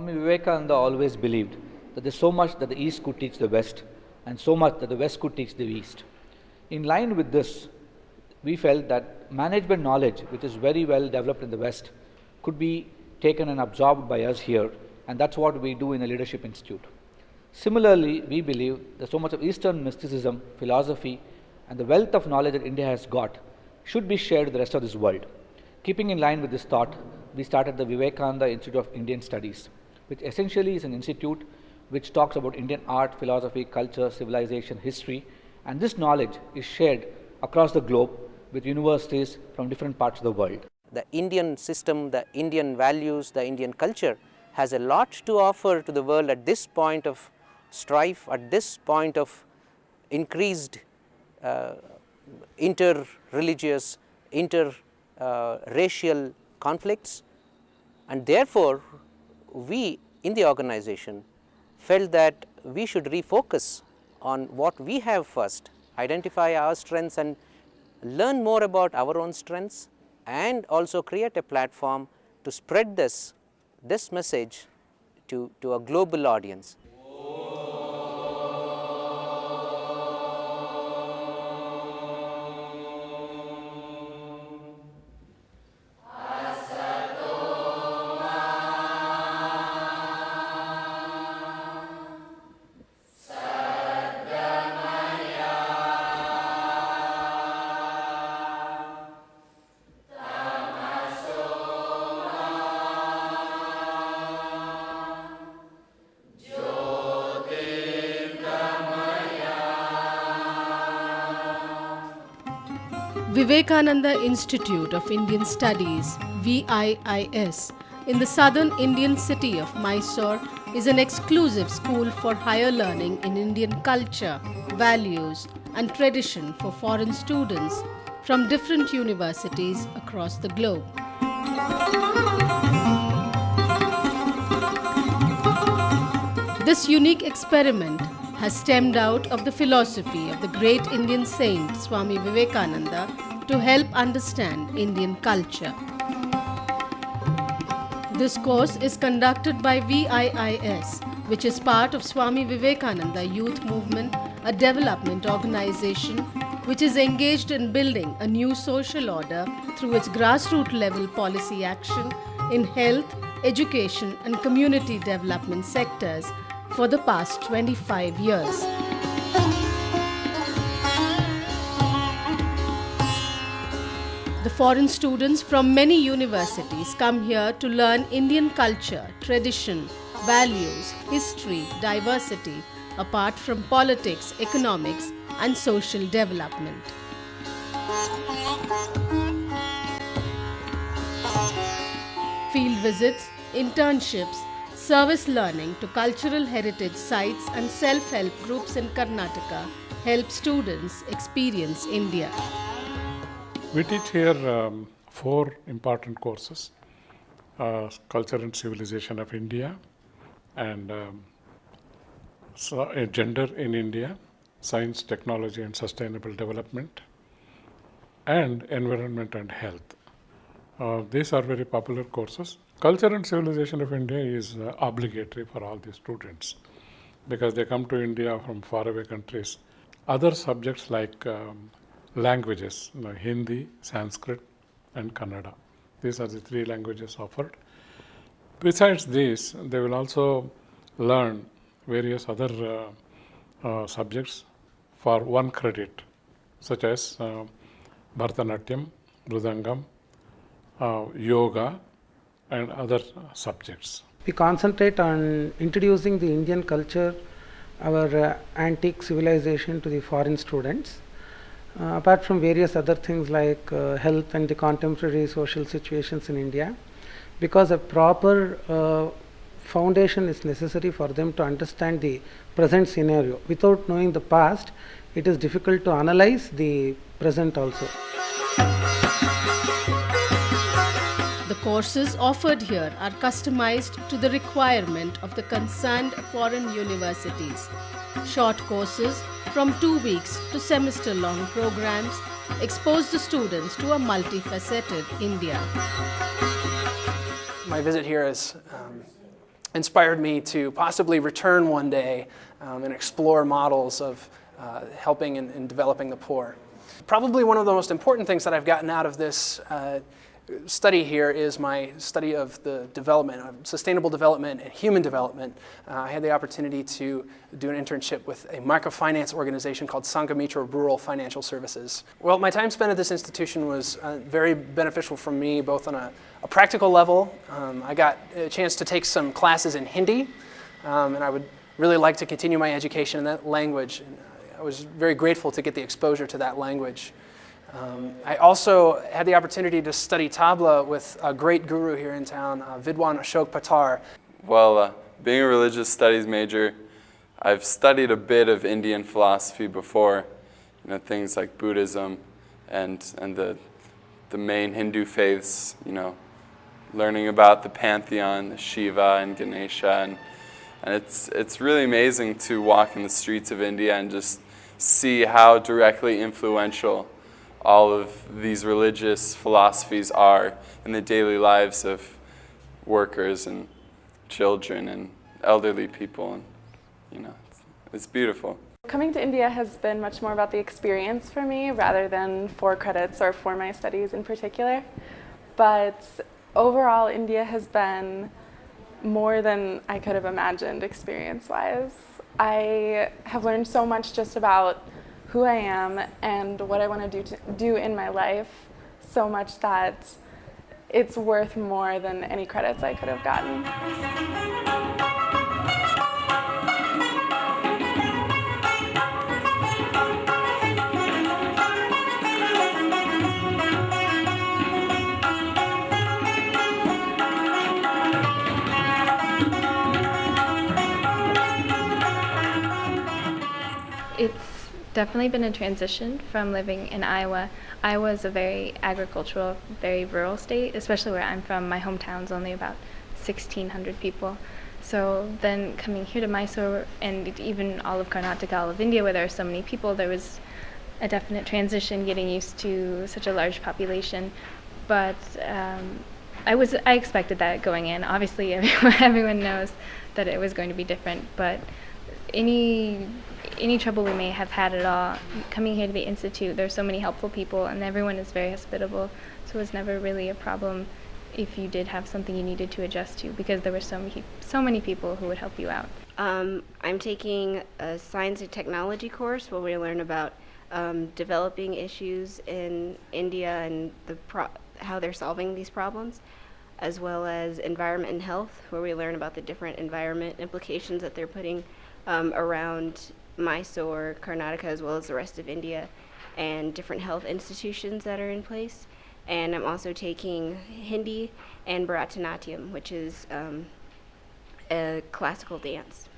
Swami Vivekananda always believed that there's so much that the East could teach the West and so much that the West could teach the East. In line with this, we felt that management knowledge, which is very well developed in the West, could be taken and absorbed by us here, and that's what we do in the Leadership Institute. Similarly, we believe that so much of Eastern mysticism, philosophy, and the wealth of knowledge that India has got should be shared with the rest of this world. Keeping in line with this thought, we started the Vivekananda Institute of Indian Studies, which essentially is an institute which talks about Indian art, philosophy, culture, civilization, history, and this knowledge is shared across the globe with universities from different parts of the world. The Indian system, the Indian values, the Indian culture has a lot to offer to the world at this point of strife, at this point of increased inter-religious, inter-racial conflicts, and therefore we in the organization felt that we should refocus on what we have first, identify our strengths and learn more about our own strengths, and also create a platform to spread this message to a global audience. Vivekananda Institute of Indian Studies, VIIS, in the southern Indian city of Mysore is an exclusive school for higher learning in Indian culture, values and tradition for foreign students from different universities across the globe. This unique experiment has stemmed out of the philosophy of the great Indian saint Swami Vivekananda to help understand Indian culture. This course is conducted by VIIS, which is part of Swami Vivekananda Youth Movement, a development organization which is engaged in building a new social order through its grassroots level policy action in health, education and community development sectors for the past 25 years. The foreign students from many universities come here to learn Indian culture, tradition, values, history, diversity, apart from politics, economics, and social development. Field visits, internships, service learning to cultural heritage sites and self-help groups in Karnataka help students experience India. We teach here 4 important courses: Culture and Civilization of India, and Gender in India, Science, Technology and Sustainable Development, and Environment and Health. These are very popular courses. Culture and Civilization of India is obligatory for all the students because they come to India from faraway countries. Other subjects like languages, Hindi, Sanskrit and Kannada. These are the 3 languages offered. Besides this, they will also learn various other subjects for 1 credit, such as Bharatanatyam, Mridangam, yoga and other subjects. We concentrate on introducing the Indian culture, our antique civilization to the foreign students. Apart from various other things like health and the contemporary social situations in India, because a proper foundation is necessary for them to understand the present scenario. Without knowing the past, it is difficult to analyze the present also. The courses offered here are customized to the requirement of the concerned foreign universities. Short courses from 2 weeks to semester-long programs expose the students to a multifaceted India. My visit here has inspired me to possibly return one day and explore models of helping and developing the poor. Probably one of the most important things that I've gotten out of this study here is my study of the development, of sustainable development and human development. I had the opportunity to do an internship with a microfinance organization called Sangamitra Rural Financial Services. Well, my time spent at this institution was very beneficial for me, both on a practical level. I got a chance to take some classes in Hindi, and I would really like to continue my education in that language. And I was very grateful to get the exposure to that language. I also had the opportunity to study tabla with a great guru here in town, Vidwan Ashok Patar. Well, being a religious studies major, I've studied a bit of Indian philosophy before, things like Buddhism and the main Hindu faiths, learning about the pantheon, the Shiva and Ganesha, and it's really amazing to walk in the streets of India and just see how directly influential all of these religious philosophies are in the daily lives of workers and children and elderly people, and it's beautiful. Coming to India has been much more about the experience for me rather than for credits or for my studies in particular. But overall, India has been more than I could have imagined experience-wise. I have learned so much just about who I am and what I want to do in my life, so much that it's worth more than any credits I could have gotten. It's definitely been a transition from living in Iowa. Iowa is a very agricultural, very rural state, especially where I'm from. My hometown's only about 1,600 people. So then coming here to Mysore and even all of Karnataka, all of India, where there are so many people, there was a definite transition getting used to such a large population. But I expected that going in. Obviously, everyone knows that it was going to be different, but any trouble we may have had at all, coming here to the Institute, there's so many helpful people and everyone is very hospitable, so it was never really a problem if you did have something you needed to adjust to, because there were so many people who would help you out. I'm taking a science and technology course where we learn about developing issues in India and how they're solving these problems, as well as environment and health, where we learn about the different environment implications that they're putting around Mysore, Karnataka, as well as the rest of India, and different health institutions that are in place. And I'm also taking Hindi and Bharatanatyam, which is a classical dance.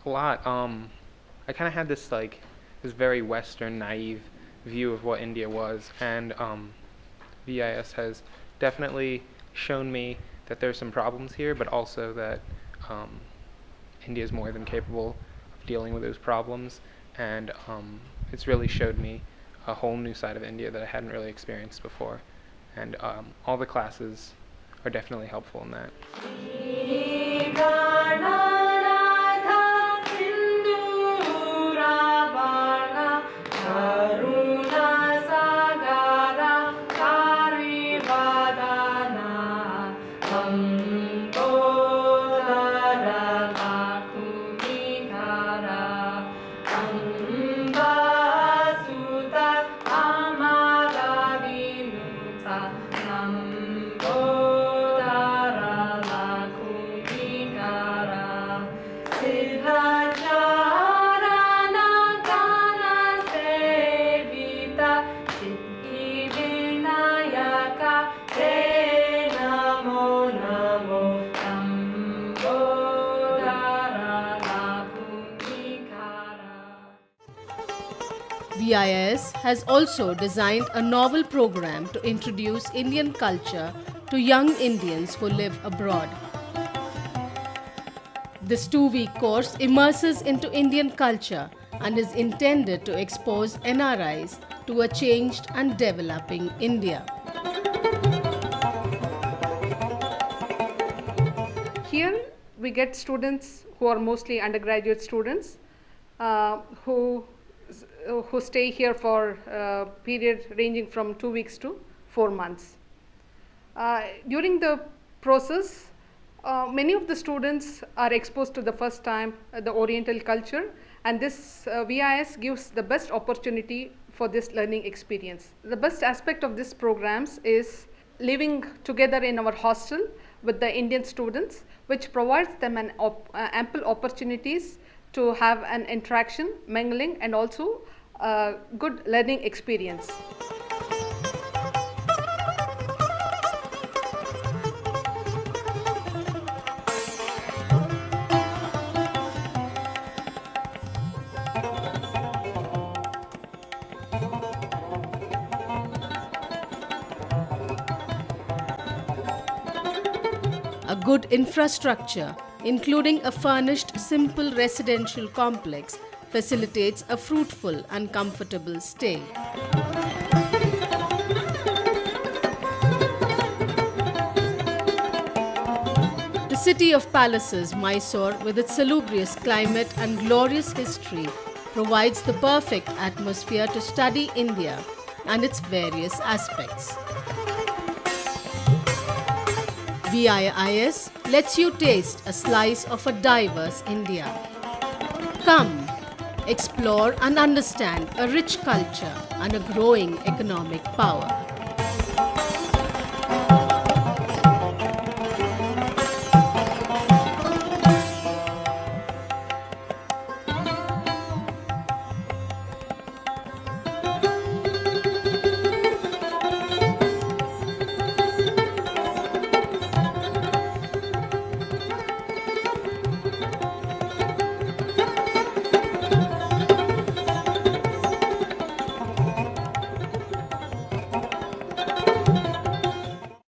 A lot. I kind of had this very Western, naive view of what India was, and VIS has definitely shown me that there's some problems here, but also that India is more than capable of dealing with those problems, and it's really showed me a whole new side of India that I hadn't really experienced before, and all the classes are definitely helpful in that. VIS has also designed a novel program to introduce Indian culture to young Indians who live abroad. This 2-week course immerses into Indian culture and is intended to expose NRIs to a changed and developing India. Here, we get students who are mostly undergraduate students who stay here for a period ranging from 2 weeks to 4 months. During the process, many of the students are exposed to the first time the Oriental culture, and this VIS gives the best opportunity for this learning experience. The best aspect of these programs is living together in our hostel with the Indian students, which provides them an ample opportunities to have an interaction, mingling, and also a good learning experience. A good infrastructure, including a furnished simple residential complex, facilitates a fruitful and comfortable stay. The city of palaces, Mysore, with its salubrious climate and glorious history, provides the perfect atmosphere to study India and its various aspects. VIIS lets you taste a slice of a diverse India. Come, explore and understand a rich culture and a growing economic power.